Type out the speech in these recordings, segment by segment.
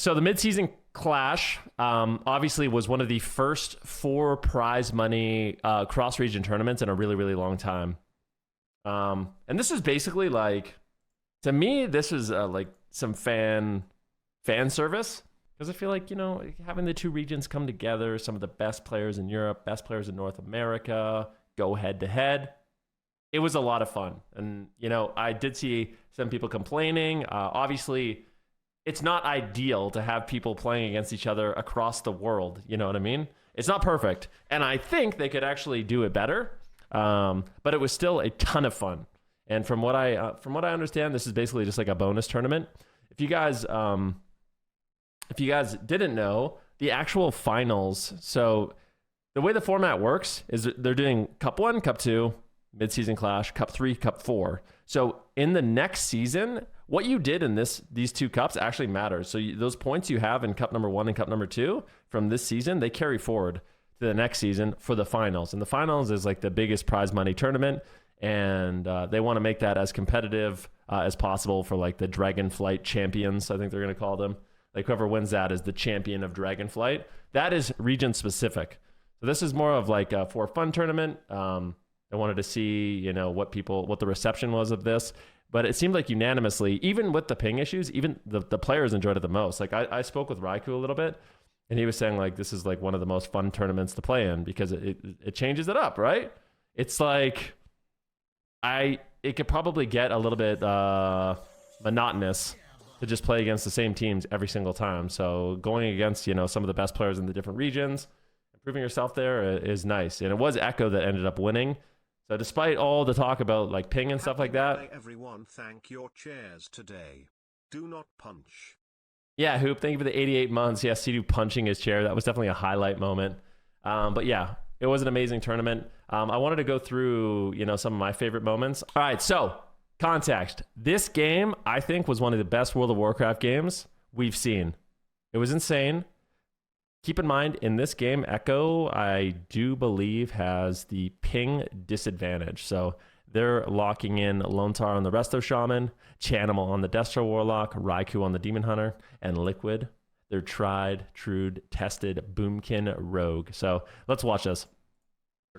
So the midseason clash obviously was one of the first 4 prize money cross-region tournaments in a really, really long time. And this is basically like, to me, this is like some fan service, because I feel like, you know, having the 2 regions come together, some of the best players in Europe, best players in North America, go head to head. It was a lot of fun. And, you know, I did see some people complaining. Obviously, it's not ideal to have people playing against each other across the world. You know what I mean? It's not perfect. And I think they could actually do it better. But it was still a ton of fun. And from what I understand, this is basically just like a bonus tournament. If you guys didn't know, the actual finals, so the way the format works is they're doing Cup 1, Cup 2, Mid-Season Clash, Cup 3, Cup 4. So in the next season, what you did in these 2 cups actually matters. So those points you have in Cup number 1 and Cup number 2 from this season, they carry forward to the next season for the finals. And the finals is like the biggest prize money tournament. And they want to make that as competitive as possible for like the dragonflight champions, I think they're going to call them. Like whoever wins that is the champion of dragonflight. That is region specific. So this is more of like a for fun tournament. I wanted to see, you know, what the reception was of this. But it seemed like unanimously, even with the ping issues, even the players enjoyed it the most. Like I spoke with Raikou a little bit, and he was saying like this is like one of the most fun tournaments to play in because it changes it up, right? It's like it could probably get a little bit monotonous to just play against the same teams every single time. So going against, you know, some of the best players in the different regions, improving yourself there is nice. And it was Echo that ended up winning. So despite all the talk about like ping and stuff like that. Everyone, thank your chairs today. Do not punch. Yeah, Hoop, thank you for the 88 months. Yeah, Sidu punching his chair. That was definitely a highlight moment. But yeah, it was an amazing tournament. I wanted to go through, you know, some of my favorite moments. All right, so context. This game, I think, was one of the best World of Warcraft games we've seen. It was insane. Keep in mind, in this game, Echo, I do believe, has the ping disadvantage. So they're locking in Lontar on the Resto Shaman, Chanimal on the Destro Warlock, Raikou on the Demon Hunter, and Liquid. They're tried, true, tested Boomkin Rogue. So let's watch this.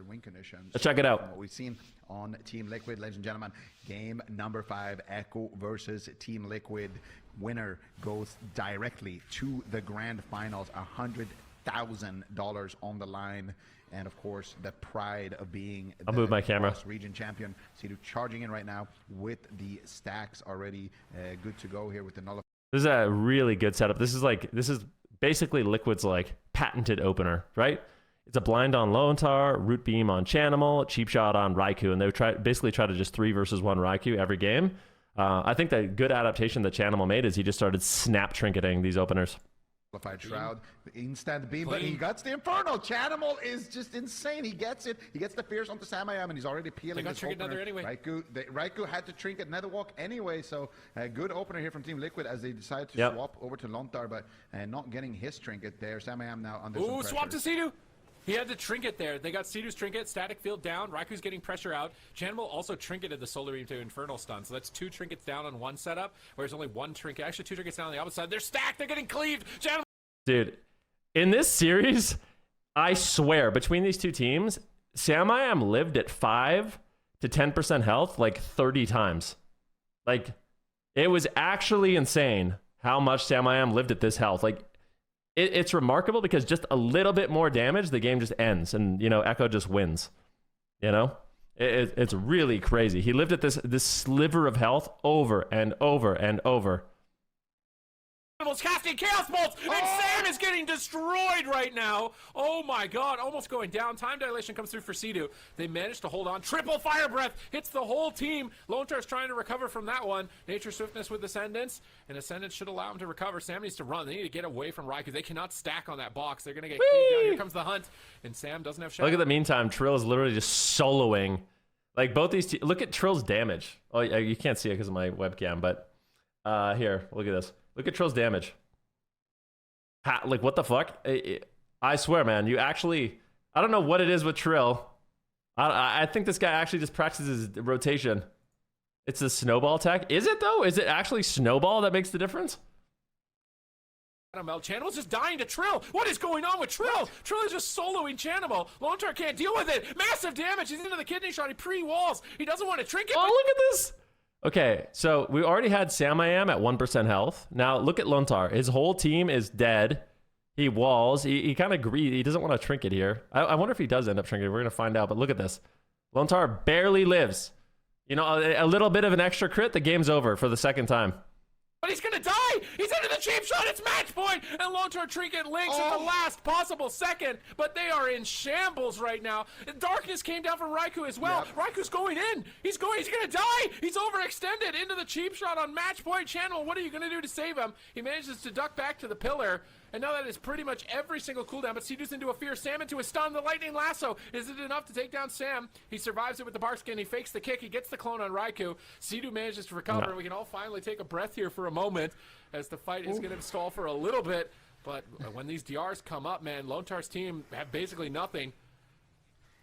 Win conditions. Let's check it out. What we've seen on Team Liquid, ladies and gentlemen, game number 5, Echo versus Team Liquid. Winner goes directly to the grand finals, $100,000 on the line, and of course the pride of being I'll move my camera. Region champion. Sidu charging in right now with the stacks already good to go here with the nullify. This is a really good setup. This is basically Liquid's like patented opener, right? It's a blind on Lontar, root beam on Chanimal, cheap shot on Raikou, and they basically try to just 3 versus 1 Raikou every game. I think the good adaptation that Chanimal made is he just started snap trinketing these openers. Shroud, instant beam, but he gets the Inferno. Chanimal is just insane. He gets it. He gets the Fierce onto Samayam, and he's already peeling this opener. Anyway. Raikou had to trinket Netherwalk anyway, so a good opener here from Team Liquid as they decide to swap over to Lontar, but not getting his trinket there. Samayam now under some pressure. Swap to Sidu! He had the trinket there. They got Sidu's trinket, static field down. Raiku's getting pressure out. Chanimal also trinketed the Solar Beam to Infernal Stun. So that's 2 trinkets down on one setup, whereas only 1 trinket. Actually, 2 trinkets down on the opposite side. They're stacked. They're getting cleaved. Chanimal. Dude, in this series, I swear, between these two teams, Samayam lived at 5 to 10% health like 30 times. Like, it was actually insane how much Samayam lived at this health. Like, it's remarkable because just a little bit more damage, the game just ends, and you know Echo just wins. You know, it's really crazy. He lived at this sliver of health over and over and over. Casting Chaos Bolts, and Sam is getting destroyed right now. Oh my god, almost going down. Time dilation comes through for Sidu. They managed to hold on. Triple Fire Breath hits the whole team. Lontar's trying to recover from that one. Nature Swiftness with Ascendance, and Ascendance should allow him to recover. Sam needs to run. They need to get away from Raikou. They cannot stack on that box. They're going to get cleaved down. Here comes the hunt, and Sam doesn't have shadow. Look at the meantime, Trill is literally just soloing. Like both these look at Trill's damage. Oh, you can't see it because of my webcam, but here, look at this. Look at Trill's damage. Like, what the fuck? I swear, man, you actually... I don't know what it is with Trill. I think this guy actually just practices rotation. It's a snowball attack. Is it, though? Is it actually snowball that makes the difference? Chanimal's just dying to Trill. What is going on with Trill? Trill is just soloing Chanimal. Lontar can't deal with it. Massive damage. He's into the kidney shot. He pre-walls. He doesn't want to trinket. Oh, look at this. Okay, so we already had Samayam at 1% health. Now look at Lontar. His whole team is dead. He walls. He kind of he doesn't want to trinket here. I wonder if he does end up trinketing. We're going to find out. But look at this. Lontar barely lives. You know, a little bit of an extra crit, the game's over for the second time. But he's gonna die! He's into the cheap shot, it's match point! And Lontar Trinket links at the last possible second, but they are in shambles right now. Darkness came down from Raikou as well. Yep. Raiku's going in! He's gonna die! He's overextended into the cheap shot on match point channel. What are you gonna do to save him? He manages to duck back to the pillar. And now that is pretty much every single cooldown, but Sidhu's into a fear, Sam into a stun, the lightning lasso. Is it enough to take down Sam? He survives it with the bark skin, he fakes the kick, he gets the clone on Raikou. Sidhu manages to recover, we can all finally take a breath here for a moment as the fight is going to stall for a little bit. But when these DRs come up, man, Lontar's team have basically nothing.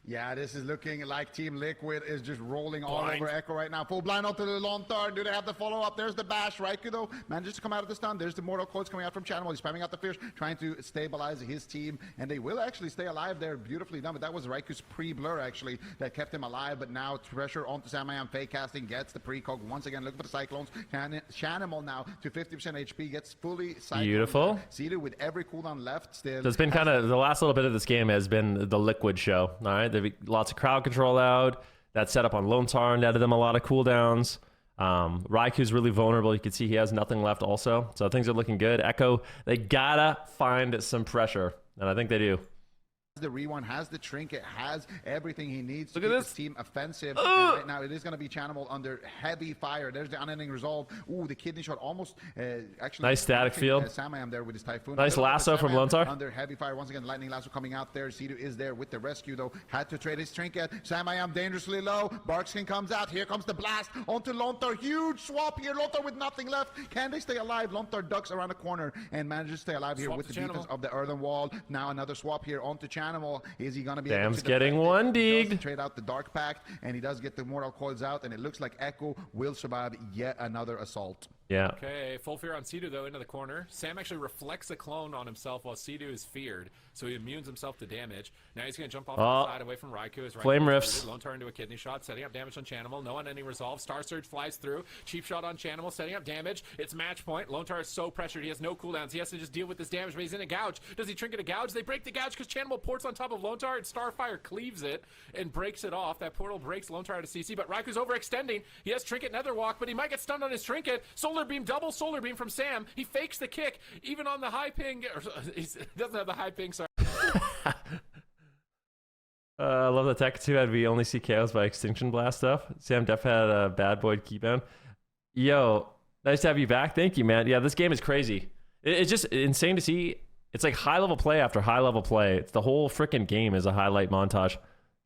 Yeah, this is looking like Team Liquid is just rolling all over Echo right now. Full blind onto the Lontar. Do they have the follow-up? There's the bash. Raikou, though, manages to come out of the stun. There's the mortal coils coming out from Channel. He's spamming out the fierce, trying to stabilize his team. And they will actually stay alive there. Beautifully done. But that was Raikou's pre-blur, actually, that kept him alive. But now pressure onto Samayam. Fake casting gets the precog. Once again, looking for the Cyclones. Chanimal now to 50% HP. Gets fully cycled. Beautiful. Sidhu with every cooldown left still. So it's been kind of, the last little bit of this game has been the Liquid show. All right. They've lots of crowd control out. That setup on Lontar netted them a lot of cooldowns. Raikou's really vulnerable. You can see he has nothing left also. So things are looking good. Echo, they gotta find some pressure. And I think they do. The rewind, has the trinket, has everything he needs to keep his team offensive. And right now it is going to be Chanimal under heavy fire. There's the unending resolve. Ooh, the kidney shot almost actually nice static field. Samayam there with his typhoon. Nice lasso from Lontar. Under heavy fire. Once again, lightning lasso coming out there. Sidhu is there with the rescue though. Had to trade his trinket. Samayam dangerously low. Barkskin comes out. Here comes the blast onto Lontar. Huge swap here. Lontar with nothing left. Can they stay alive? Lontar ducks around the corner and manages to stay alive here with the defense of the earthen wall. Now another swap here onto Chanimal. Is he gonna be Sam's getting one dig. Trade out the Dark Pact, and he does get the Mortal Coils out, and it looks like Echo will survive yet another assault. Yeah. Okay, full fear on Sidhu though into the corner. Sam actually reflects a clone on himself while Sidhu is feared, so he immunes himself to damage. Now he's going to jump off the side away from Raikou. Flame Rifts. Lontar into a kidney shot, setting up damage on Chanimal. No unending resolve. Star Surge flies through. Cheap shot on Chanimal, setting up damage. It's match point. Lontar is so pressured. He has no cooldowns. He has to just deal with this damage, but he's in a gouge. Does he trinket a gouge? They break the gouge because Chanimal ports on top of Lontar, and Starfire cleaves it and breaks it off. That portal breaks Lontar out of CC, but Raiku's overextending. He has trinket Netherwalk, but he might get stunned on his trinket. Solar Beam, double Solar Beam from Sam. He fakes the kick, even on the high ping. He doesn't have the high ping, sorry. I love the tech too. We only see KOs by Extinction Blast stuff. Sam Def had a bad boy keybound. Yo, nice to have you back. Thank you, man. Yeah, this game is crazy. It's just insane to see. It's like high level play after high level play. It's the whole freaking game is a highlight montage.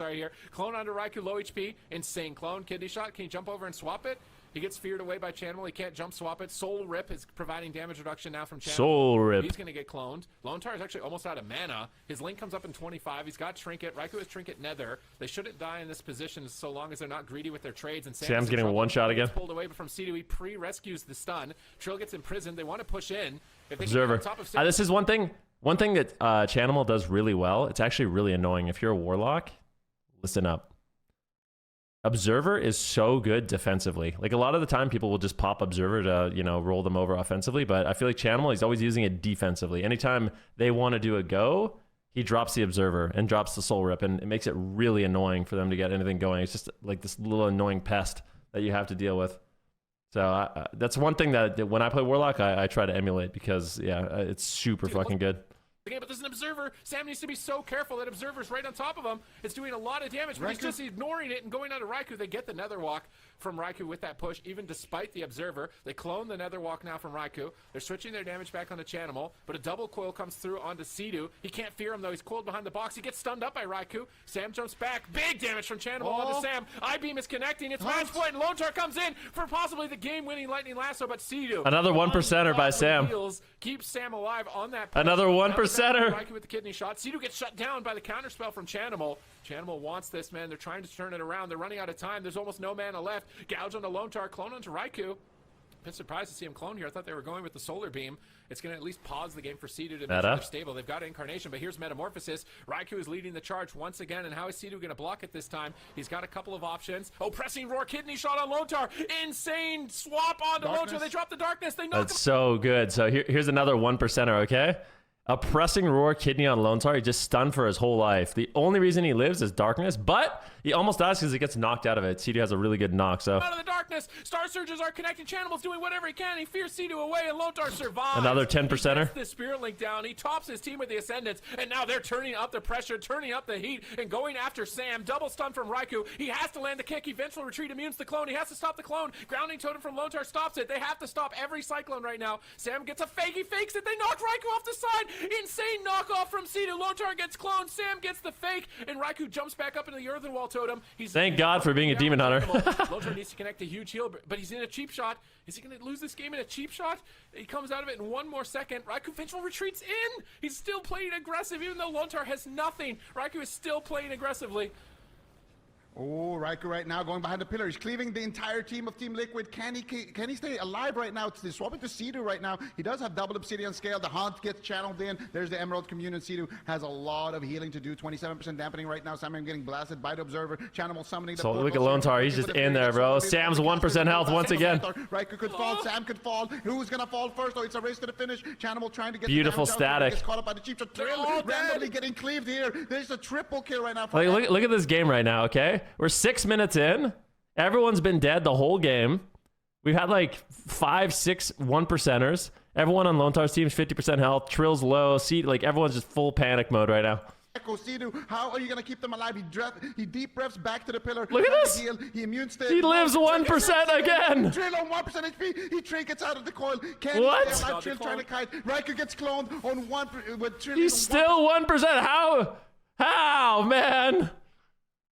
Sorry here. Clone under Raikou, low HP. Insane clone. Kidney shot. Can you jump over and swap it? He gets feared away by Chanimal. He can't jump swap it. Soul Rip is providing damage reduction now from Chanimal. Soul Rip. He's going to get cloned. Lontar is actually almost out of mana. His link comes up in 25. He's got Trinket. Raikou has Trinket Nether. They shouldn't die in this position so long as they're not greedy with their trades. And Sam's getting one shot again. Pulled away from Sidhu. He pre-rescues the stun. Trill gets imprisoned. They want to push in. If they Observer. Get on top of This is one thing that Chanimal does really well. It's actually really annoying. If you're a Warlock, listen up. Observer is so good defensively. Like a lot of the time people will just pop Observer to, you know, roll them over offensively, but I feel like Chanimal, he's always using it defensively. Anytime they want to do a go, he drops the Observer and drops the Soul Rip, and it makes it really annoying for them to get anything going. It's just like this little annoying pest that you have to deal with. So that's one thing that when I play Warlock, I try to emulate because, yeah, it's super fucking good. But there's an Observer. Sam needs to be so careful. That Observer's right on top of him. It's doing a lot of damage, but he's just ignoring it and going out of Raikou. They get the Netherwalk from Raikou with that push, even despite the Observer. They clone the Netherwalk now from Raikou. They're switching their damage back onto Chanimal, but a double coil comes through onto Sidhu. He can't fear him, though. He's coiled behind the box. He gets stunned up by Raikou. Sam jumps back. Big damage from Chanimal onto Sam. I-Beam is connecting. It's match point, and Lontar comes in for possibly the game-winning Lightning Lasso, but Sidhu. Another 1%er by Sam. Keeps Sam alive on that push. Another 1%er. Raikou with the kidney shot. Sidhu gets shut down by the counterspell from Chanimal. Chanimal wants this, man. They're trying to turn it around. They're running out of time. There's almost no mana left. Gouge on the Lontar, clone onto Raikou. been surprised to see him clone here. I thought they were going with the solar beam. It's going to at least pause the game for Sea-Doo to make sure they're stable. They've got Incarnation, but here's Metamorphosis. Raikou is leading the charge once again, and how is Sea-Doo going to block it this time? He's got a couple of options. Oh, pressing roar, kidney shot on Lontar. Insane swap onto Lontar. They drop the darkness. They knock him. That's so good. So here's another 1%er, okay? A pressing roar kidney on Lontar. He just stunned for his whole life. The only reason he lives is darkness, but he almost dies because he gets knocked out of it. Sea-Doo has a really good knock, so. Out of the darkness, Star Surges are connecting. Chanimal's doing whatever he can. He fears Sea-Doo away, and Lontar survives. Another 10%er. He gets the Spirit Link down. He tops his team with the Ascendants, and now they're turning up the pressure, turning up the heat, and going after Sam. Double stun from Raikou. He has to land the kick. Eventual retreat immunes the clone. He has to stop the clone. Grounding totem from Lontar stops it. They have to stop every Cyclone right now. Sam gets a fake. He fakes it. They knock Raikou off the side. Insane knockoff from Sea-Doo. Lontar gets cloned. Sam gets the fake, and Raikou jumps back up into the Earthen Wall totem. Thank God for being a demon hunter. Lontar needs to connect a huge heal, but he's in a cheap shot. Is he going to lose this game in a cheap shot? He comes out of it in one more second. Raikou eventually retreats in. He's still playing aggressive, even though Lontar has nothing. Raikou is still playing aggressively. Oh, Raikou right now going behind the pillar. He's cleaving the entire team of Team Liquid. Can he stay alive right now? He's swapping to Sea-Doo right now. He does have double obsidian scale. The Hunt gets channeled in. There's the Emerald Communion. Sea-Doo has a lot of healing to do. 27% dampening right now. Sam getting blasted by the Observer. Chanimal summoning the... So look at Lontar. He's just in there, bro. Sam's 1% health once again. Raikou could fall. Sam could fall. Who's going to fall first? Oh, it's a race to the finish. Chanimal trying to get... Beautiful static. Gets caught up by the Chief. So Trill randomly getting cleaved here. There's a triple kill right now. Look at this game right now, okay? We're 6 minutes in. Everyone's been dead the whole game. We've had like 5, 6 1%ers. Everyone on Lontar's team is 50% health. Trill's low. Like everyone's just full panic mode right now. Sea-Doo, how are you gonna keep them alive? He deep breaths back to the pillar. Look at this. He immune stays. He lives 1% again. Trill on 1% HP. He trinkets out of the coil. Can what? He stay alive? Trill trying to kite. Raikou gets cloned on 1. With Trill. He's still 1%. How, man?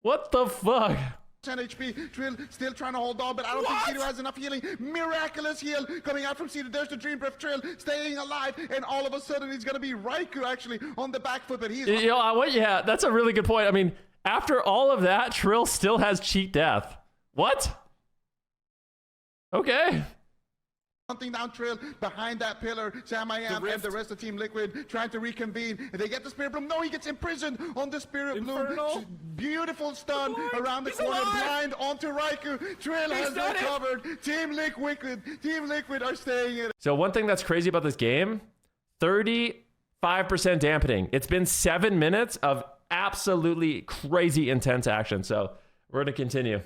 What the fuck? 10 HP. Trill still trying to hold on, but I don't think Sea-Doo has enough healing. Miraculous heal coming out from Sea-Doo. There's the Dream Breath. Trill staying alive, and all of a sudden he's going to be Raikou actually on the back foot, but he's... Yeah, that's a really good point. I mean, after all of that, Trill still has cheat death. What? Okay. Hunting down Trill behind that pillar. Sam and the rest of Team Liquid trying to reconvene. And they get the Spirit Bloom. No, he gets imprisoned on the Spirit Bloom. Beautiful stun around the corner. Blind onto Raikou. Trill has recovered. Team Liquid are staying in. So one thing that's crazy about this game, 35% dampening. It's been 7 minutes of absolutely crazy intense action. So we're going to continue.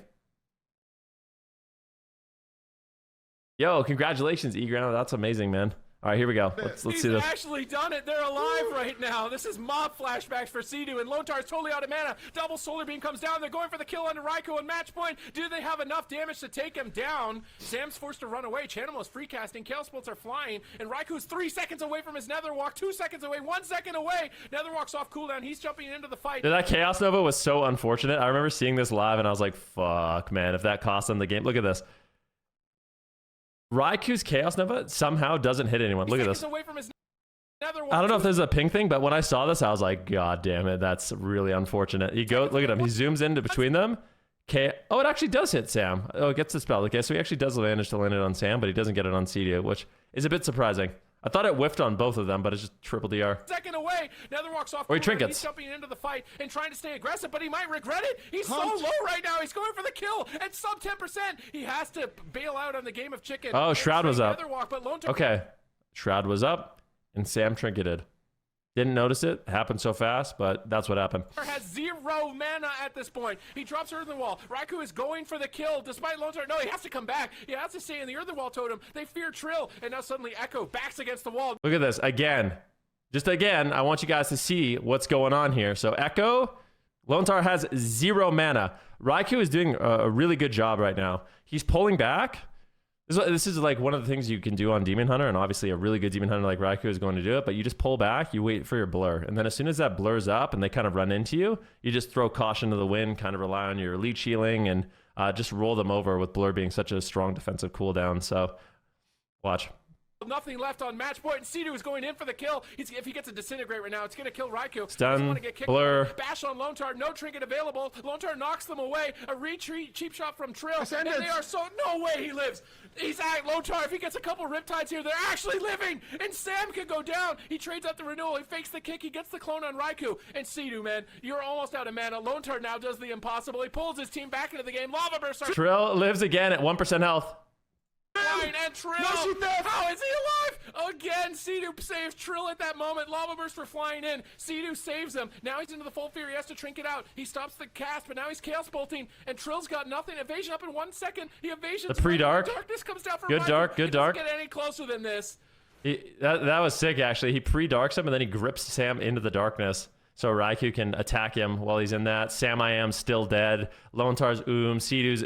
Yo, congratulations, Eground. That's amazing, man. All right, here we go. Let's see this. He's actually done it. They're alive right now. This is mob flashbacks for Sea-Doo, and Lontar's totally out of mana. Double Solar Beam comes down. They're going for the kill on Raikou on match point. Do they have enough damage to take him down? Sam's forced to run away. Chanimal is free casting. Chaos Bolts are flying, and Raikou's 3 seconds away from his Nether Walk. 2 seconds away. 1 second away. Nether Walk's off cooldown. He's jumping into the fight. Dude, that Chaos Nova was so unfortunate. I remember seeing this live, and I was like, fuck, man, if that cost them the game. Look at this. Raikou's Chaos Nova somehow doesn't hit anyone. Look at this. Away from his I don't know if there's a ping thing, but when I saw this, I was like, God damn it, that's really unfortunate. Look at him. He zooms into between them. Oh, it actually does hit Sam. Oh, it gets the spell. Okay, so he actually does manage to land it on Sam, but he doesn't get it on Sea-Doo, which is a bit surprising. I thought it whiffed on both of them, but it's just triple DR. Second away, Nether walks off. Or he trinkets. He's jumping into the fight and trying to stay aggressive, but he might regret it. He's so low right now. He's going for the kill at sub 10%. He has to bail out on the game of chicken. Oh, Shroud was up. Walk, but okay, Shroud was up, and Sam trinketed. Didn't notice it. Happened so fast, but that's what happened. Has 0 mana at this point. He drops Earthen Wall. Raikou is going for the kill despite Lontar. No, he has to come back. He has to stay in the Earthen Wall totem. They fear Trill, and now suddenly Echo backs against the wall. Look at this. Again. Just again, I want you guys to see what's going on here. So Echo, Lontar has 0 mana. Raikou is doing a really good job right now. He's pulling back. This is like one of the things you can do on Demon Hunter, and obviously a really good Demon Hunter like Raikou is going to do it, but you just pull back, you wait for your blur, and then as soon as that blurs up and they kind of run into you, you just throw caution to the wind, kind of rely on your leech healing, and just roll them over with blur being such a strong defensive cooldown. So watch. Nothing left on match point, and Sea-Doo is going in for the kill. If he gets a disintegrate right now, it's going to kill Raikou. Stun, blur. Bash on Lone Tar, no trinket available. Lone Tar knocks them away. A retreat, cheap shot from Trill. Ascendance. And they are so, no way he lives. He's at Lone Tar. If he gets a couple Riptides here, they're actually living. And Sam can go down. He trades out the renewal. He fakes the kick. He gets the clone on Raikou. And Sea-Doo, man, you're almost out of mana. Lone Tar now does the impossible. He pulls his team back into the game. Lava Burst. Trill lives again at 1% health. And Trill, how is he alive? Again, Sea-Doo saves Trill at that moment. Lava Burst for flying in. Sea-Doo saves him. Now he's into the full fear. He has to trinket out. He stops the cast, but now he's Chaos Bolting, and Trill's got nothing. Evasion up in 1 second. He evasions. The pre-dark. Darkness comes down from Good dark, good dark. Doesn't get any closer than this. That was sick, actually. He pre-darks him, and then he grips Sam into the darkness. So Raikou can attack him while he's in that. Sam I am still dead. Lone Tar's Sea-Doo's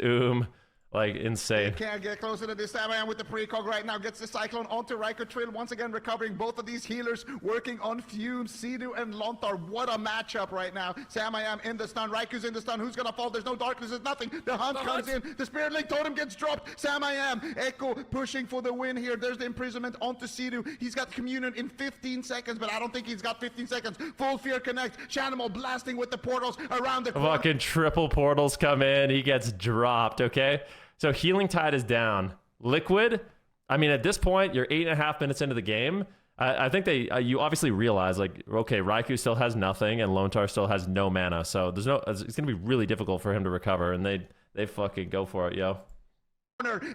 Like, insane. Can't get closer to this. Sam I am with the precog right now. Gets the Cyclone onto Raikou. Trill once again recovering. Both of these healers working on fumes. Sea-Doo and Lone Tar. What a matchup right now. Sam I am in the stun. Raikou's in the stun. Who's going to fall? There's no darkness. There's nothing. The hunt comes in. The Spirit Link Totem gets dropped. Sam I am. Echo pushing for the win here. There's the imprisonment onto Sea-Doo. He's got Communion in 15 seconds, but I don't think he's got 15 seconds. Full Fear Connect. Shanimal blasting with the portals around the corner. Fucking triple portals come in. He gets dropped, okay? So Healing Tide is down. Liquid, I mean, at this point, you're 8.5 minutes into the game. I think you obviously realize, like, okay, Raikou still has nothing and Lone Tar still has no mana. So it's going to be really difficult for him to recover, and they fucking go for it, yo.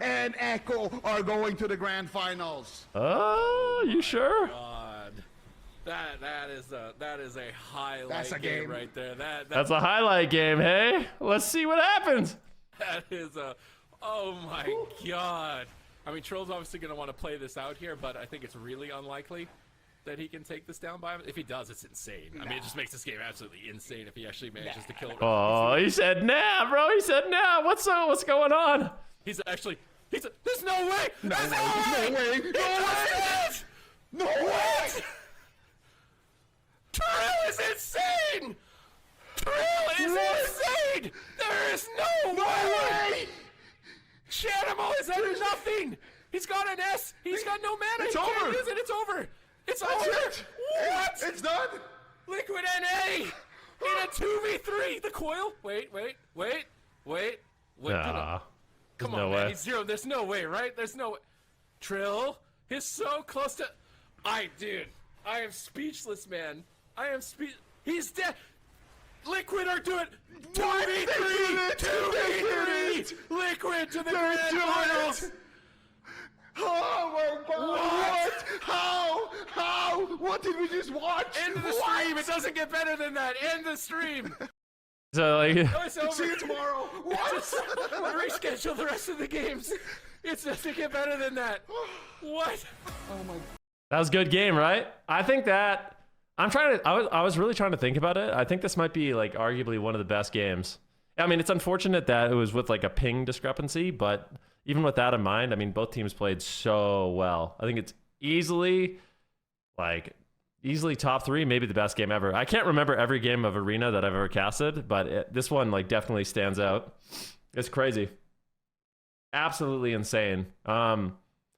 And Echo are going to the grand finals. Oh, you sure? God. That is a highlight That's a game right there. That's a highlight game, hey? Let's see what happens. That is a... Oh my God. I mean, Trill's obviously going to want to play this out here, but I think it's really unlikely that he can take this down by him. If he does, it's insane. I mean, it just makes this game absolutely insane if he actually manages to kill him. Oh, he said nah, bro. He said nah. What's going on? There's no way! No way! No way! Trill is insane! Trill is insane! There is no way! Shanimal is under nothing! He's got an S! He's got no mana! It's he over! Can't use it. It's over! It's That's over! it! What? It's done! Liquid NA! In a 2v3! The coil? Wait. Nah, Come no on, way. man. He's zero. There's no way, right? There's no way. Trill is so close to... Dude, I am speechless, man. He's dead. Liquid are doing 2v3! 2v3! Liquid to the grand finals! Oh my God! What? How? What did we just watch? End the stream! It doesn't get better than that! End the stream! So, like... No, it's over. See you tomorrow! What? Reschedule the rest of the games. It doesn't get better than that. What? Oh my... That was a good game, right? I think that... I was really trying to think about it. I think this might be, like, arguably one of the best games. I mean, it's unfortunate that it was with, like, a ping discrepancy, but even with that in mind, I mean, both teams played so well. I think it's easily top 3, maybe the best game ever. I can't remember every game of Arena that I've ever casted, but this one, like, definitely stands out. It's crazy. Absolutely insane.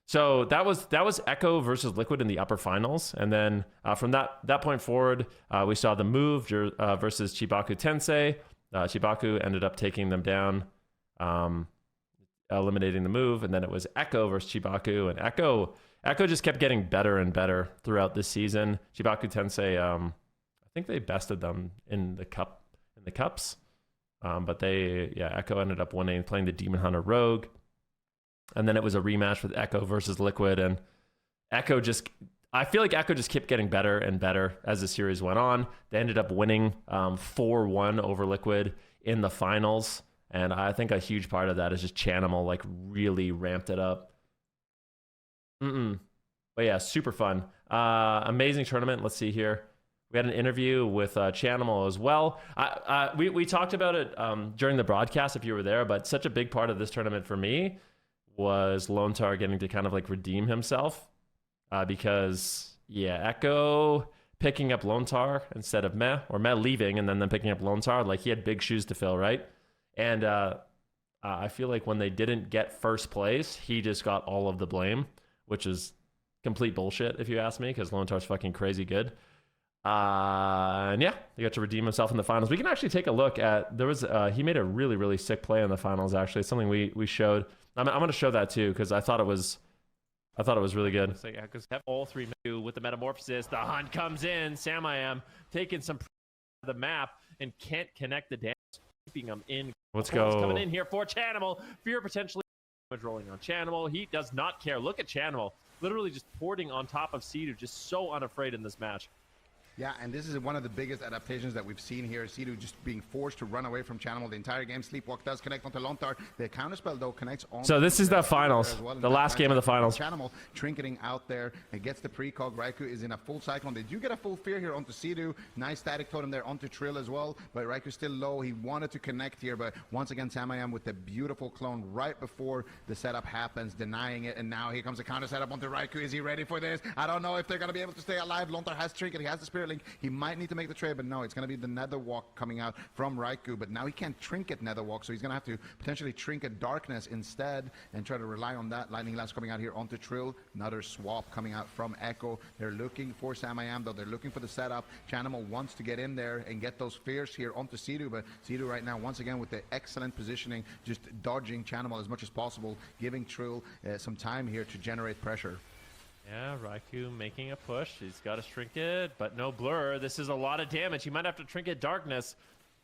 So that was Echo versus Liquid in the upper finals, and then from that point forward, we saw the Move versus Chibaku Tensei. Chibaku ended up taking them down, eliminating the Move, and then it was Echo versus Chibaku, and Echo just kept getting better and better throughout this season. Chibaku Tensei, I think they bested them in the cups, but Echo ended up winning, playing the Demon Hunter Rogue. And then it was a rematch with Echo versus Liquid, and I feel like Echo just kept getting better and better as the series went on. They ended up winning 4-1 over Liquid in the finals, and I think a huge part of that is just Chanimal, like, really ramped it up. But yeah, super fun. Amazing tournament. Let's see here. We had an interview with Chanimal as well. We talked about it during the broadcast if you were there, but such a big part of this tournament for me was Lone Tar getting to kind of, like, redeem himself because, Echo picking up Lone Tar instead of Meh, or Meh leaving and then picking up Lone Tar, like, he had big shoes to fill, right? And I feel like when they didn't get first place, he just got all of the blame, which is complete bullshit if you ask me, because Lone Star's fucking crazy good. And yeah, he got to redeem himself in the finals. We can actually take a look at, there was he made a really, really sick play in the finals. Actually, it's something we showed. I'm going to show that too, because I thought it was really good. So yeah, because have all three with the metamorphosis. The hunt comes in. Sam I am taking some of the map and can't connect the damage, keeping them in. Let's go. Coming in here for Chanimal. Fear potentially rolling on Chanimal. He does not care. Look at Chanimal, literally just porting on top of Sea-Doo, just so unafraid in this match. Yeah, and this is one of the biggest adaptations that we've seen here. Sea-Doo just being forced to run away from Chanimal the entire game. Sleepwalk does connect onto Lontar. The counterspell, though, connects on. So this is the finals, well, the last game of the finals. Chanimal trinketing out there and gets the precog. Raikou is in a full cyclone. They do get a full fear here onto Sea-Doo. Nice static totem there onto Trill as well. But Raikou's still low. He wanted to connect here, but once again, Samayam with the beautiful clone right before the setup happens, denying it. And now here comes the counter setup onto Raikou. Is he ready for this? I don't know if they're going to be able to stay alive. Lontar has trinket. He has the Spirit Link. He might need to make the trade, but no, it's going to be the Nether Walk coming out from Raikou, but now he can't trinket Nether Walk, so he's going to have to potentially trinket Darkness instead and try to rely on that. Lightning Lance coming out here onto Trill. Another swap coming out from Echo. They're looking for Samayam, though. They're looking for the setup. Chanimal wants to get in there and get those fears here onto Sea-Doo, but Sea-Doo right now, once again, with the excellent positioning, just dodging Chanimal as much as possible, giving Trill some time here to generate pressure. Yeah, Raikou making a push. He's got a trinket, but no blur. This is a lot of damage. He might have to trinket Darkness.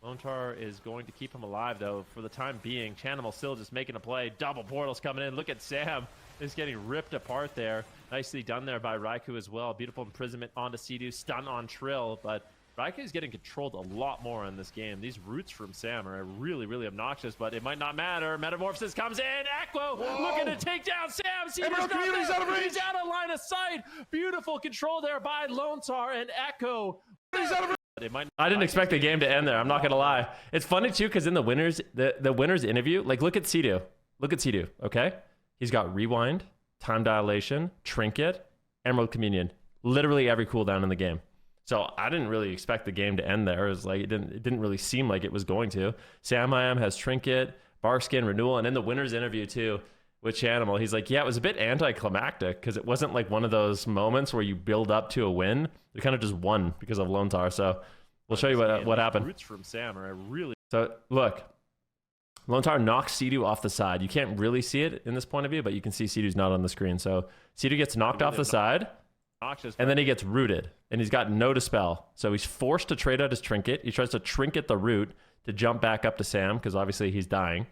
Lontar is going to keep him alive, though, for the time being. Chanimal still just making a play. Double portals coming in. Look at Sam. He's getting ripped apart there. Nicely done there by Raikou as well. Beautiful imprisonment onto Sea-Doo. Stun on Trill, but Raikou is getting controlled a lot more in this game. These roots from Sam are really, really obnoxious, but it might not matter. Metamorphosis comes in. Echo looking to take down Sam. He's out of line of sight. Beautiful control there by Lone Star and Echo. I didn't expect the game to end there. I'm not going to lie. It's funny, too, because in the winners interview, like, look at Sea-Doo. Look at Sea-Doo, okay? He's got Rewind, Time Dilation, Trinket, Emerald Communion. Literally every cooldown in the game. So I didn't really expect the game to end there. It was like it didn't really seem like it was going to. Samayam has Trinket, Barkskin, Renewal, and in the winner's interview too with Chanimal, he's like, yeah, it was a bit anticlimactic because it wasn't like one of those moments where you build up to a win. You kind of just won because of Lone Star. So we'll show you what happened. Roots from Sam are really. So look, Lone Star knocks Sea-Doo off the side. You can't really see it in this point of view, but you can see Sea-Doo's not on the screen. So Sea-Doo gets knocked off the side. And then he gets rooted, and he's got no dispel. So he's forced to trade out his trinket. He tries to trinket the root to jump back up to Sam, because obviously he's dying.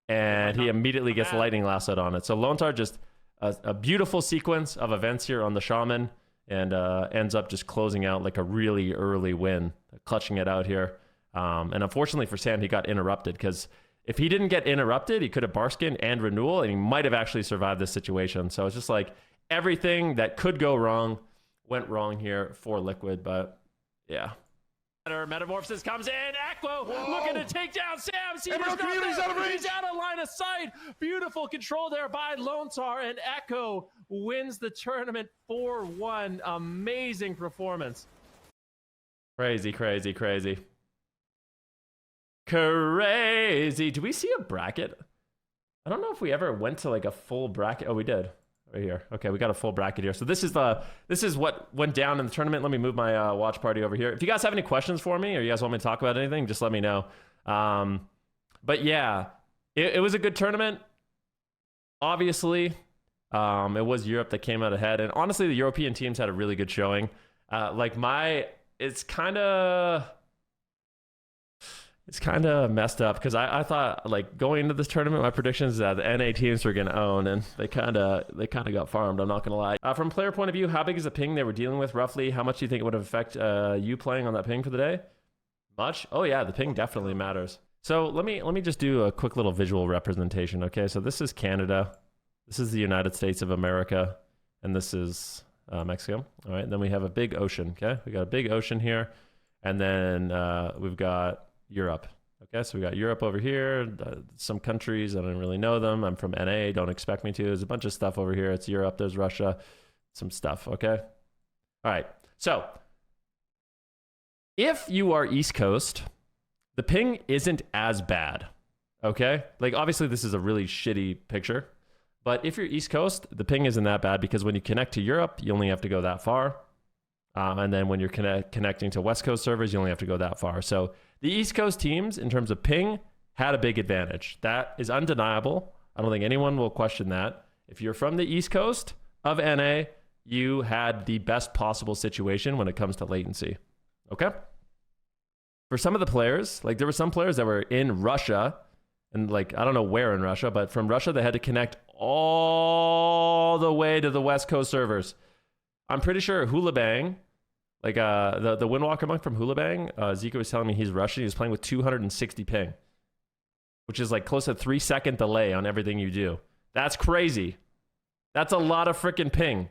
And he immediately gets lightning lassoed on it. So Lone Star just a beautiful sequence of events here on the Shaman, and ends up just closing out like a really early win, clutching it out here. And unfortunately for Sam, he got interrupted, because if he didn't get interrupted, he could have Barskin and Renewal, and he might have actually survived this situation. So it's just like everything that could go wrong went wrong here for Liquid, but yeah. Metamorphosis comes in. Echo looking to take down Sam. He's out of line of sight. Beautiful control there by Lone Star, and Echo wins the tournament 4-1. Amazing performance. Crazy, crazy, crazy. Crazy. Do we see a bracket? I don't know if we ever went to like a full bracket. Oh, we did. Right here. Okay, we got a full bracket here. So this is what went down in the tournament. Let me move my watch party over here. If you guys have any questions for me, or you guys want me to talk about anything, just let me know. But yeah, it was a good tournament. Obviously, it was Europe that came out ahead, and honestly, the European teams had a really good showing. It's kind of messed up, because I thought, like, going into this tournament, my predictions that the NA teams were going to own, and they kind of got farmed, I'm not going to lie. From player point of view, how big is the ping they were dealing with roughly? How much do you think it would affect you playing on that ping for the day? Much? Oh yeah, the ping definitely matters. So let me just do a quick little visual representation, okay? So this is Canada, this is the United States of America, and this is Mexico. All right, and then we have a big ocean, okay? We got a big ocean here, and then we've got Europe. Okay, so we got Europe over here, some countries, I don't really know them. I'm from NA, don't expect me to. There's a bunch of stuff over here. It's Europe, there's Russia, some stuff, okay? All right, so if you are East Coast, the ping isn't as bad, okay? Like, obviously, this is a really shitty picture, But if you're East Coast, the ping isn't that bad because when you connect to Europe, you only have to go that far. And then when you're connecting to West Coast servers, you only have to go that far. So the East Coast teams, in terms of ping, had a big advantage. That is undeniable. I don't think anyone will question that. If you're from the East Coast of NA, you had the best possible situation when it comes to latency. Okay? For some of the players, like there were some players that were in Russia, and like, I don't know where in Russia, but from Russia, they had to connect all the way to the West Coast servers. I'm pretty sure Hulabang, like the Windwalker monk from Hulabang, Zico was telling me he's Russian. He was playing with 260 ping, which is like close to 3-second delay on everything you do. That's crazy. That's a lot of freaking ping.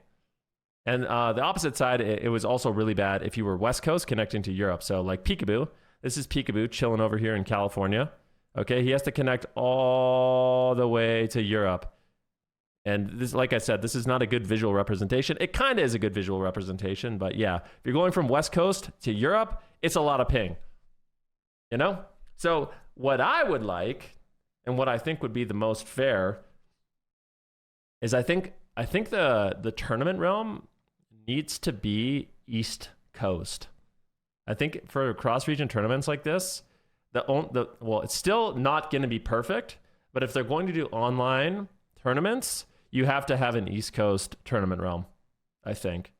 And the opposite side, it was also really bad if you were West Coast connecting to Europe. So like Peekaboo, this is Peekaboo chilling over here in California. Okay, he has to connect all the way to Europe. And this, like I said, this is not a good visual representation. It kind of is a good visual representation, but yeah, if you're going from West Coast to Europe, it's a lot of ping. You know? So what I would like, and what I think would be the most fair, is I think the tournament realm needs to be East Coast. I think for cross-region tournaments like this, it's still not going to be perfect, but if they're going to do online tournaments, you have to have an East Coast tournament realm, I think.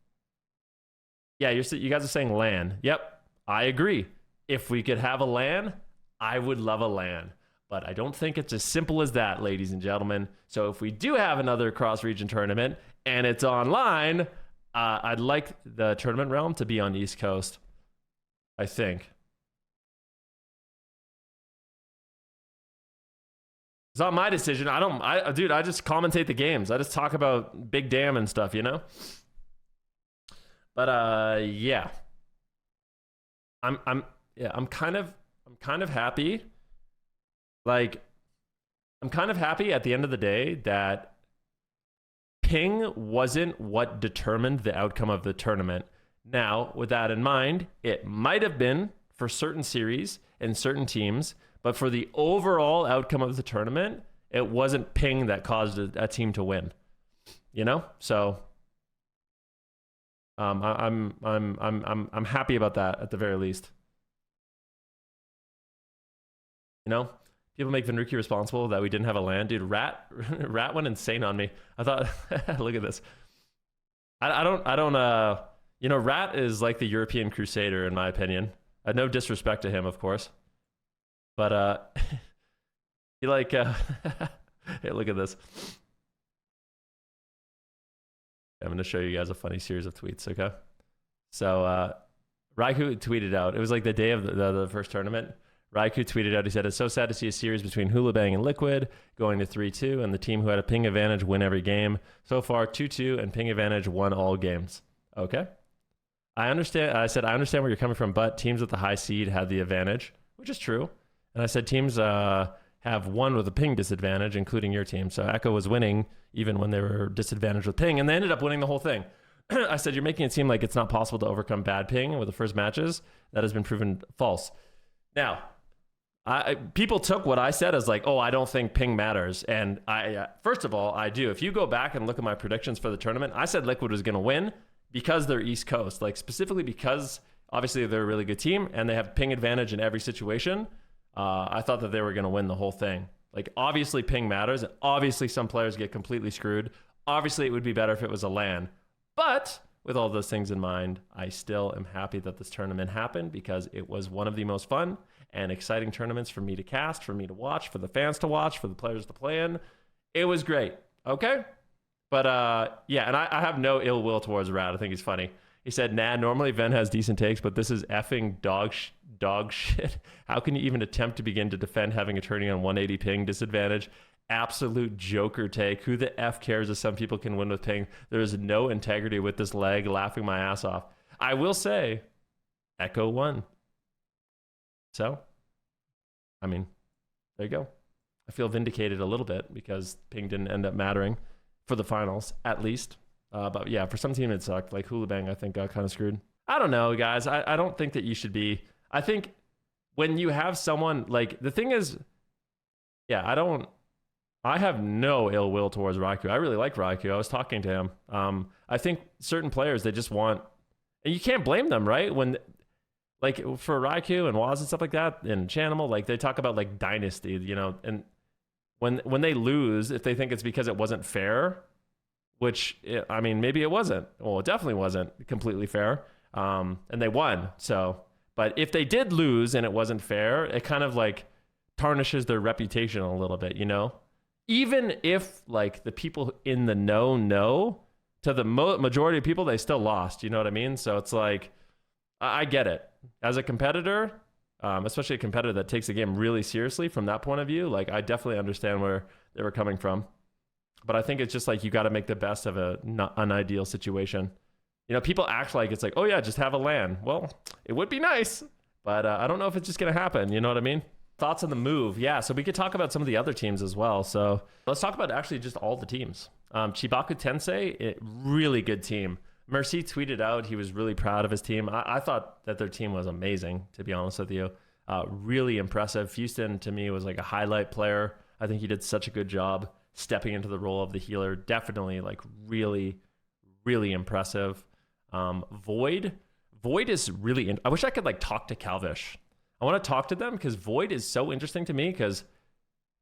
Yeah, you guys are saying LAN. Yep, I agree. If we could have a LAN, I would love a LAN. But I don't think it's as simple as that, ladies and gentlemen. So if we do have another cross-region tournament and it's online, I'd like the tournament realm to be on East Coast, I think. It's not my decision. Dude, I just commentate the games. I just talk about Big Dam and stuff, you know? But yeah. I'm kind of happy. Like, I'm kind of happy at the end of the day that ping wasn't what determined the outcome of the tournament. Now, with that in mind, it might have been for certain series and certain teams, but for the overall outcome of the tournament, it wasn't ping that caused a team to win. You know? So I'm happy about that at the very least. You know? People make Venruki responsible that we didn't have a LAN. Dude, Rat went insane on me. I thought, look at this. I don't, you know, Rat is like the European Crusader, in my opinion. No disrespect to him, of course. But, he like, hey, look at this. I'm going to show you guys a funny series of tweets, okay? So, Raikou tweeted out, it was like the day of the first tournament. Raikou tweeted out, he said, it's so sad to see a series between Hulabang and Liquid going to 3-2, and the team who had a ping advantage win every game. So far, 2-2, and ping advantage won all games. Okay. I understand. I said, I understand where you're coming from, but teams with the high seed had the advantage, which is true. And I said, teams have won with a ping disadvantage, including your team. So Echo was winning even when they were disadvantaged with ping, and they ended up winning the whole thing. I said, you're making it seem like it's not possible to overcome bad ping with the first matches. That has been proven false. Now, people took what I said as like, oh, I don't think ping matters. And first of all, I do. If you go back and look at my predictions for the tournament, I said Liquid was going to win because they're East Coast. Like specifically because obviously they're a really good team and they have ping advantage in every situation. I thought that they were going to win the whole thing. Like obviously ping matters. Obviously some players get completely screwed. Obviously it would be better if it was a LAN. But with all those things in mind, I still am happy that this tournament happened because it was one of the most fun and exciting tournaments for me to cast, for me to watch, for the fans to watch, for the players to play in. It was great. Okay? But yeah, and I have no ill will towards Rad. I think he's funny. He said, nah, normally Ven has decent takes, but this is effing dog shit. How can you even attempt to begin to defend having a turning on 180 ping disadvantage? Absolute joker take. Who the F cares if some people can win with ping? There is no integrity with this leg, laughing my ass off. I will say, Echo won. So, I mean, there you go. I feel vindicated a little bit because ping didn't end up mattering for the finals, at least. But yeah, for some team it sucked. Like Hulabang, I think got kind of screwed. I don't know, guys. I don't think that you should be. I think when you have someone, like, the thing is, yeah, I don't I have no ill will towards Raikou. I really like Raikou. I was talking to him. I think certain players, they just want, and you can't blame them, right? When, like, for Raikou and Waz and stuff like that, and Chanimal, like, they talk about, like, dynasty, you know, and when they lose, if they think it's because it wasn't fair, which, I mean, maybe it wasn't. Well, it definitely wasn't completely fair. And they won. So, but if they did lose and it wasn't fair, it kind of, like, tarnishes their reputation a little bit, you know? Even if, like, the people in the know, to the majority of people, they still lost. You know what I mean? So it's like, I get it. As a competitor, especially a competitor that takes the game really seriously from that point of view, like, I definitely understand where they were coming from. But I think it's just like, you got to make the best of an ideal situation. You know, people act like it's like, oh yeah, just have a LAN. Well, it would be nice, but I don't know if it's just going to happen. You know what I mean? Thoughts on the move? Yeah, so we could talk about some of the other teams as well. So let's talk about actually just all the teams. Chibaku Tensei, really good team. Mercy tweeted out he was really proud of his team. I thought that their team was amazing, to be honest with you. Really impressive. Houston, to me, was like a highlight player. I think he did such a good job stepping into the role of the healer. Definitely, like, really, really impressive. Void is really... I wish I could, like, talk to Calvish. I want to talk to them because Void is so interesting to me because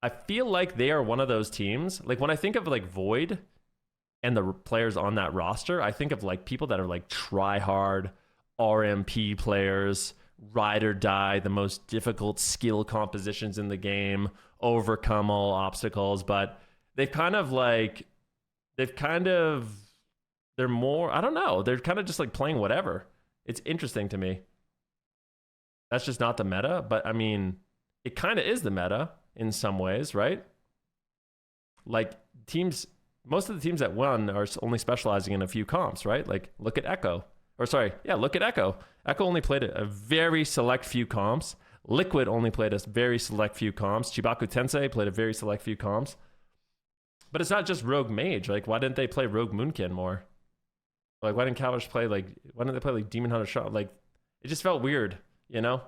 I feel like they are one of those teams. Like, when I think of, like, Void and the players on that roster, I think of, like, people that are, like, try-hard RMP players, ride or die, the most difficult skill compositions in the game, overcome all obstacles, but they're more, I don't know, they're kind of just, like, playing whatever. It's interesting to me. That's just not the meta, but I mean, it kind of is the meta in some ways, right? Like, teams, most of the teams that won are only specializing in a few comps, right? Like, look at Echo. Look at Echo. Echo only played a very select few comps. Liquid only played a very select few comps. Chibaku Tensei played a very select few comps. But it's not just Rogue Mage. Like, why didn't they play Rogue Moonkin more? Like, why didn't Calvish play, like, why didn't they play, like, Demon Hunter Shot? Like, it just felt weird. You know,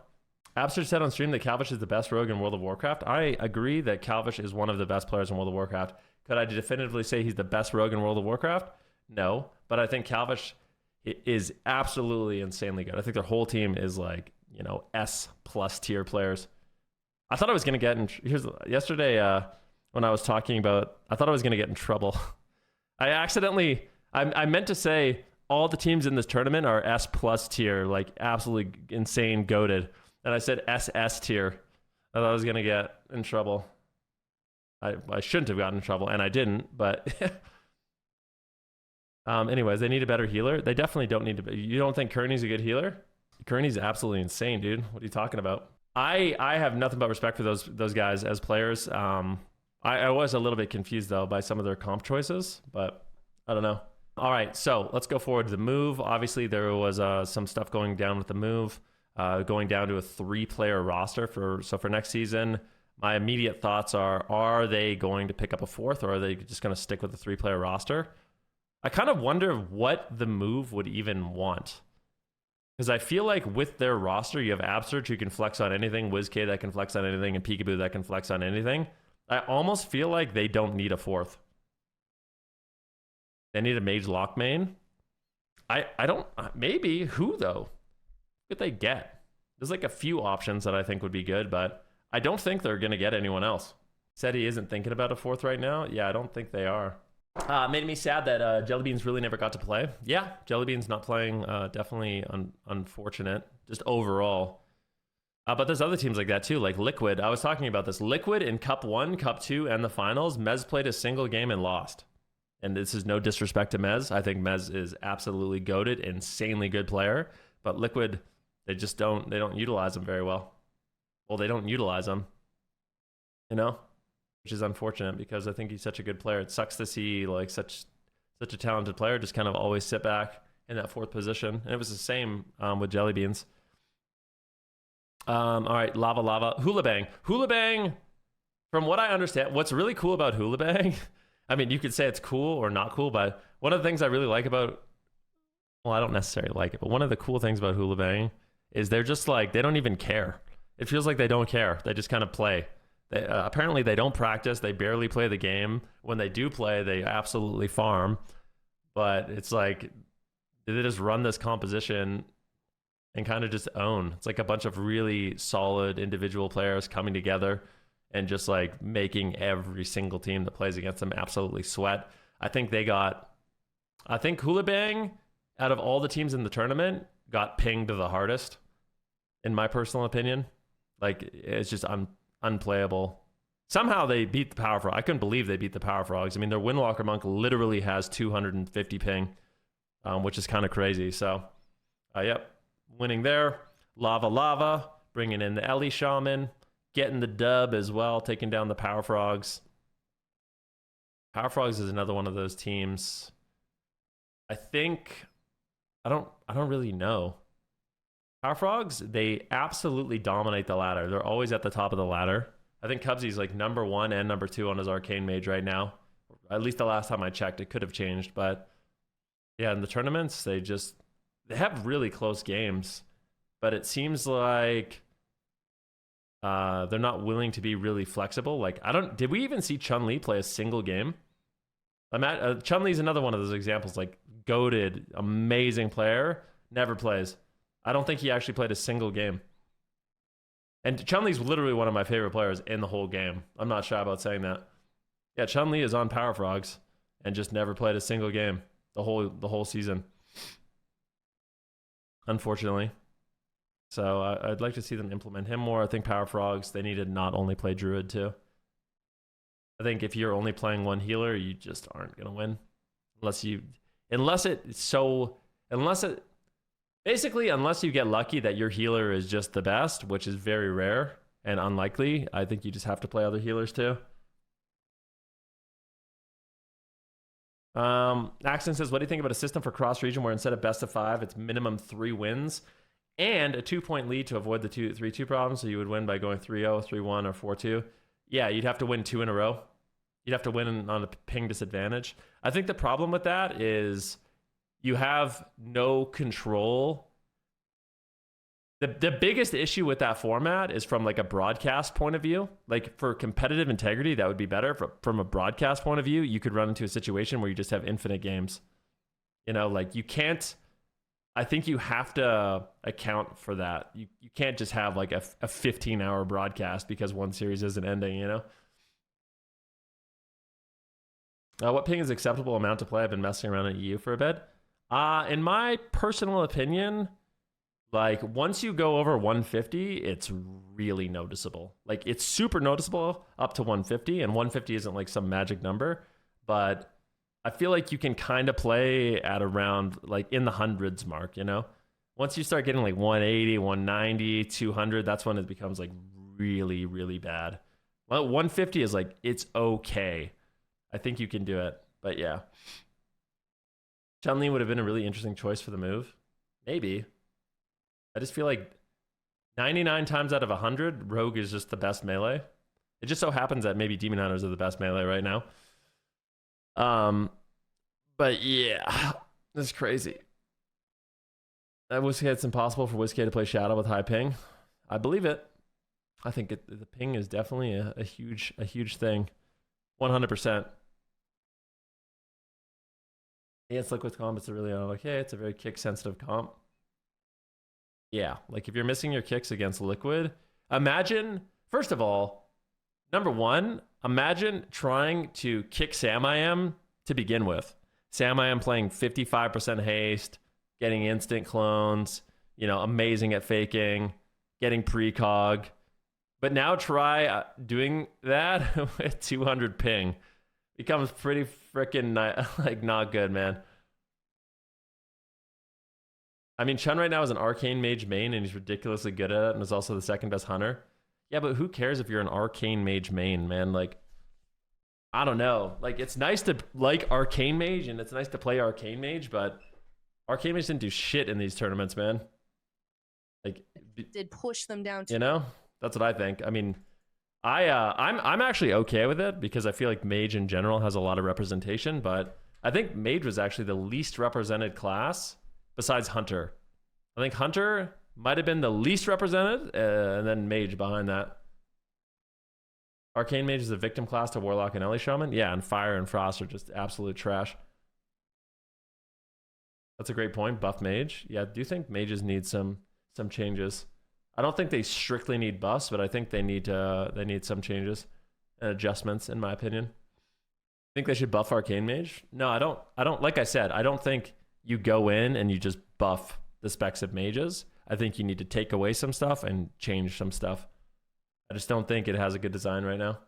Abster said on stream that Calvish is the best rogue in World of Warcraft. I agree that Calvish is one of the best players in World of Warcraft. Could I definitively say he's the best rogue in World of Warcraft? No, but I think Calvish is absolutely insanely good. I think their whole team is, like, you know, S+ tier players. I thought I was going to get in... Yesterday, when I was talking about... I thought I was going to get in trouble. I meant to say... all the teams in this tournament are S+ tier, like, absolutely insane, goated. And I said SS tier. I thought I was going to get in trouble. I shouldn't have gotten in trouble, and I didn't, but... anyways, they need a better healer. They definitely don't need to... You don't think Kearney's a good healer? Kearney's absolutely insane, dude. What are you talking about? I have nothing but respect for those guys as players. I was a little bit confused, though, by some of their comp choices, but I don't know. All right, so let's go forward to the move. Obviously, there was some stuff going down with the move, going down to a 3-player roster for next season. My immediate thoughts are they going to pick up a 4th, or are they just going to stick with the 3-player roster? I kind of wonder what the move would even want. Because I feel like with their roster, you have Absurge who can flex on anything, WizK that can flex on anything, and Peekaboo that can flex on anything. I almost feel like they don't need a 4th. They need a mage lock main. I don't... Maybe. Who, though? Who could they get? There's, like, a few options that I think would be good, but I don't think they're going to get anyone else. Said he isn't thinking about a 4th right now. Yeah, I don't think they are. Made me sad that Jellybeans really never got to play. Yeah, Jellybeans not playing. Definitely unfortunate, just overall. But there's other teams like that, too, like Liquid. I was talking about this. Liquid in Cup 1, Cup 2, and the finals, Mez played a single game and lost. And this is no disrespect to Mez. I think Mez is absolutely goated, insanely good player. But Liquid, they don't utilize him very well. Well, they don't utilize him, you know, which is unfortunate because I think he's such a good player. It sucks to see, like, such a talented player just kind of always sit back in that 4th position. And it was the same with Jellybeans. All right, Lava. Hula Bang, from what I understand, what's really cool about Hula Bang... I mean, you could say it's cool or not cool, but one of the things I really like about... Well, I don't necessarily like it, but one of the cool things about Hula Bang is they're just like, they don't even care. It feels like they don't care. They just kind of play. Apparently they don't practice. They barely play the game. When they do play, they absolutely farm. But it's like, they just run this composition and kind of just own. It's like a bunch of really solid individual players coming together and just like making every single team that plays against them absolutely sweat. I think Hulabang, out of all the teams in the tournament, got pinged the hardest, in my personal opinion. Like, it's just unplayable. Somehow they beat the Power Frog. I couldn't believe they beat the Power Frogs. I mean, their Windwalker Monk literally has 250 ping, which is kind of crazy. So, yep, winning there. Lava, bringing in the Ellie Shaman, getting the dub as well, taking down the Power Frogs. Power Frogs is another one of those teams. I don't really know. Power Frogs, they absolutely dominate the ladder. They're always at the top of the ladder. I think Cubsy's like number 1 and number 2 on his Arcane Mage right now. At least the last time I checked, it could have changed. But yeah, in the tournaments, they have really close games. But it seems like they're not willing to be really flexible. Like, did we even see Chun-Li play a single game? Chun-Li's another one of those examples, like goated, amazing player, never plays. I don't think he actually played a single game. And Chun-Li's literally one of my favorite players in the whole game. I'm not shy about saying that. Yeah, Chun-Li is on Power Frogs and just never played a single game the whole season, unfortunately. So I'd like to see them implement him more. I think Power Frogs, they need to not only play Druid too. I think if you're only playing one healer, you just aren't going to win. Unless you get lucky that your healer is just the best, which is very rare and unlikely. I think you just have to play other healers too. Axton says, what do you think about a system for cross-region where instead of best of 5, it's minimum 3 wins and a 2-point lead to avoid the 3-2 problem? So you would win by going 3-0, 3-1, or 4-2. Yeah, you'd have to win 2 in a row. You'd have to win on a ping disadvantage. I think the problem with that is you have no control. The biggest issue with that format is from like a broadcast point of view. Like for competitive integrity, that would be better. From a broadcast point of view, you could run into a situation where you just have infinite games. You know, like you can't, I think you have to account for that. You can't just have like a 15-hour broadcast because one series isn't ending, you know? What ping is acceptable amount to play? I've been messing around at EU for a bit. In my personal opinion, like once you go over 150, it's really noticeable. Like it's super noticeable up to 150, and 150 isn't like some magic number, but I feel like you can kind of play at around like in the hundreds mark, you know? Once you start getting like 180, 190, 200, that's when it becomes like really, really bad. Well, 150 is like, it's okay. I think you can do it, but yeah. Chun-Li would have been a really interesting choice for the move. Maybe. I just feel like 99 times out of 100, Rogue is just the best melee. It just so happens that maybe Demon Hunters are the best melee right now. But yeah, that's crazy. I wish it's impossible for WizKid to play Shadow with high ping. I believe it. I think the ping is definitely a huge thing. 100%. Against Liquid comp, it's a really okay. It's a very kick sensitive comp. Yeah, like if you're missing your kicks against Liquid, imagine, first of all, number one, imagine trying to kick Sam-I-Am to begin with. Sam-I-Am playing 55% haste, getting instant clones, you know, amazing at faking, getting precog. But now try doing that with 200 ping. Becomes pretty freaking like not good, man. I mean, Chun right now is an Arcane Mage main, and he's ridiculously good at it, and is also the second best hunter. Yeah, but who cares if you're an Arcane Mage main, man? Like, I don't know. Like, it's nice to like Arcane Mage, and it's nice to play Arcane Mage, but Arcane Mage didn't do shit in these tournaments, man. Like, it did push them down to, you know? That's what I think. I mean, I'm actually okay with it because I feel like Mage in general has a lot of representation, but I think Mage was actually the least represented class besides Hunter. I think Hunter might have been the least represented, and then Mage behind that. Arcane Mage is a victim class to Warlock and Ellie Shaman. Yeah, and Fire and Frost are just absolute trash. That's a great point. Buff Mage. Yeah, I do think mages need some changes. I don't think they strictly need buffs, but I think they need some changes and adjustments, in my opinion. Think they should buff Arcane Mage? No, I don't. Like I said, I don't think you go in and you just buff the specs of mages. I think you need to take away some stuff and change some stuff. I just don't think it has a good design right now.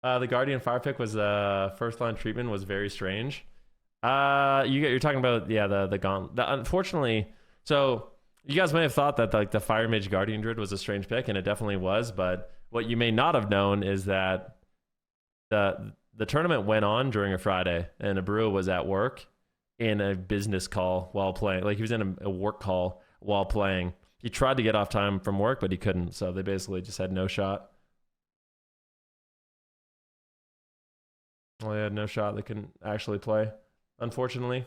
The Guardian Fire pick was first line treatment was very strange. You're talking about the gauntlet. Unfortunately, so you guys may have thought that like the Fire Mage Guardian Druid was a strange pick, and it definitely was. But what you may not have known is that the tournament went on during a Friday, and Abreu was at work in a business call while playing. Like he was in a work call while playing. He tried to get off time from work, but he couldn't. So they basically just had no shot. Well, they had no shot. They couldn't actually play, unfortunately.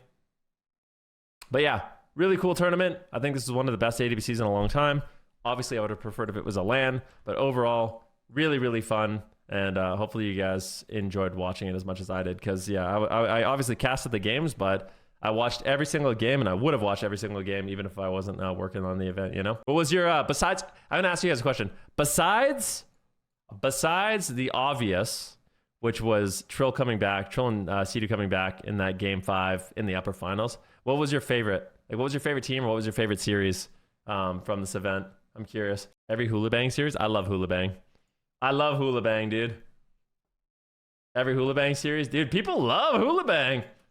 But yeah, really cool tournament. I think this is one of the best AWCs in a long time. Obviously, I would have preferred if it was a LAN, but overall, really, really fun. And hopefully you guys enjoyed watching it as much as I did. Because, yeah, I obviously casted the games, but I watched every single game, and I would have watched every single game even if I wasn't working on the event, you know? What was your, besides, I'm going to ask you guys a question. Besides the obvious, which was Trill coming back, Trill and Sidu coming back in that game 5 in the upper finals, what was your favorite? Like, what was your favorite team, or what was your favorite series from this event? I'm curious. Every Hula Bang series? I love Hula Bang. I love Hula Bang, dude. Every Hula Bang series? Dude, people love Hula Bang.